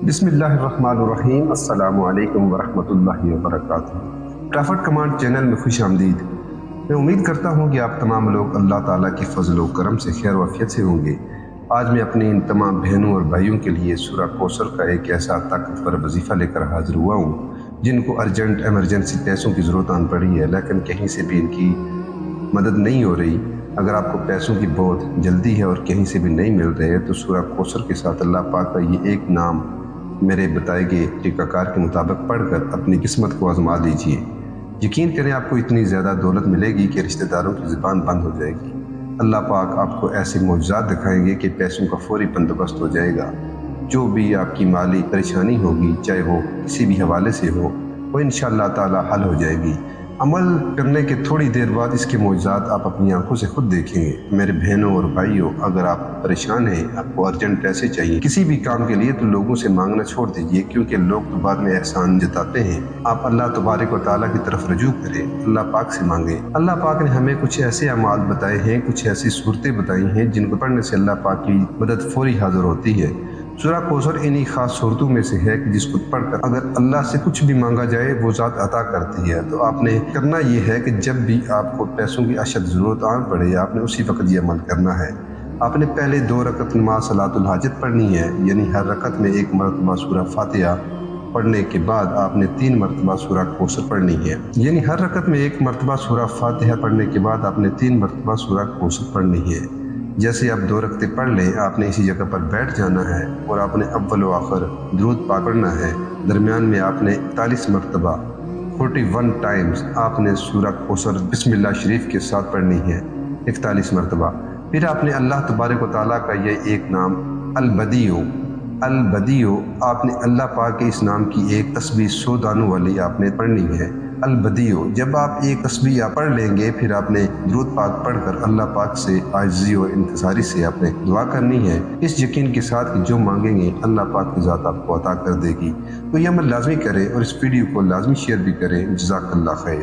بسم اللہ الرحمن الرحیم۔ السلام علیکم ورحمۃ اللہ وبرکاتہ۔ پرافٹ کمانڈ چینل میں خوش آمدید۔ میں امید کرتا ہوں کہ آپ تمام لوگ اللہ تعالیٰ کی فضل و کرم سے خیر و عافیت سے ہوں گے۔ آج میں اپنے ان تمام بہنوں اور بھائیوں کے لیے سورہ کوثر کا ایک ایسا طاقتور وظیفہ لے کر حاضر ہوا ہوں جن کو ارجنٹ ایمرجنسی پیسوں کی ضرورت آن پڑی ہے، لیکن کہیں سے بھی ان کی مدد نہیں ہو رہی۔ اگر آپ کو پیسوں کی بہت جلدی ہے اور کہیں سے بھی نہیں مل رہے تو سورہ کوثر کے ساتھ اللہ پاک کا یہ ایک نام میرے بتائے گئے طریقہ کار کے مطابق پڑھ کر اپنی قسمت کو آزما دیجیے۔ یقین کریں آپ کو اتنی زیادہ دولت ملے گی کہ رشتہ داروں کی زبان بند ہو جائے گی۔ اللہ پاک آپ کو ایسے معجزات دکھائیں گے کہ پیسوں کا فوری بندوبست ہو جائے گا۔ جو بھی آپ کی مالی پریشانی ہوگی، چاہے وہ کسی بھی حوالے سے ہو، وہ انشاءاللہ تعالی حل ہو جائے گی۔ عمل کرنے کے تھوڑی دیر بعد اس کے معجزات آپ اپنی آنکھوں سے خود دیکھیں گے۔ میرے بہنوں اور بھائیوں، اگر آپ پریشان ہیں، آپ کو ارجنٹ پیسے چاہیے کسی بھی کام کے لیے، تو لوگوں سے مانگنا چھوڑ دیجیے، کیونکہ لوگ تو بعد میں احسان جتاتے ہیں۔ آپ اللہ تبارک و تعالیٰ کی طرف رجوع کریں، اللہ پاک سے مانگیں۔ اللہ پاک نے ہمیں کچھ ایسے اعمال بتائے ہیں، کچھ ایسی صورتیں بتائی ہیں جن کو پڑھنے سے اللہ پاک کی مدد فوری حاضر ہوتی ہے۔ سورہ کوثر انہی خاص صورتوں میں سے ہے کہ جس کو پڑھ کر اگر اللہ سے کچھ بھی مانگا جائے وہ ذات عطا کرتی ہے۔ تو آپ نے کرنا یہ ہے کہ جب بھی آپ کو پیسوں کی اشد ضرورت آن پڑے، آپ نے اسی وقت یہ عمل کرنا ہے۔ آپ نے پہلے 2 رکعت نماز صلاۃ الحاجت پڑھنی ہے، یعنی ہر رکعت میں 1 مرتبہ سورہ فاتحہ پڑھنے کے بعد آپ نے 3 مرتبہ سورہ کوثر پڑھنی ہے، یعنی ہر رکعت میں 1 مرتبہ سورہ فاتحہ پڑھنے کے بعد آپ نے 3 مرتبہ سورہ کوثر پڑھنی ہے۔ جیسے آپ 2 رکعتیں پڑھ لیں، آپ نے اسی جگہ پر بیٹھ جانا ہے اور آپ نے اول و آخر درود پاک پڑھنا ہے۔ درمیان میں آپ نے 41 مرتبہ 41 ٹائمز آپ نے سورہ کوثر بسم اللہ شریف کے ساتھ پڑھنی ہے، 41 مرتبہ۔ پھر آپ نے اللہ تبارک و تعالیٰ کا یہ ایک نام البدیع آپ نے اللہ پاک کے اس نام کی ایک تسبیح 100 دانوں والی آپ نے پڑھنی ہے، البدیع۔ جب آپ ایک تسبیح آپ پڑھ لیں گے، پھر آپ نے درود پاک پڑھ کر اللہ پاک سے عاجزی اور انکساری سے آپ نے دعا کرنی ہے، اس یقین کے ساتھ کہ جو مانگیں گے اللہ پاک کی ذات آپ کو عطا کر دے گی۔ تو یہ عمل لازمی کریں اور اس ویڈیو کو لازمی شیئر بھی کریں۔ جزاک اللہ خیر۔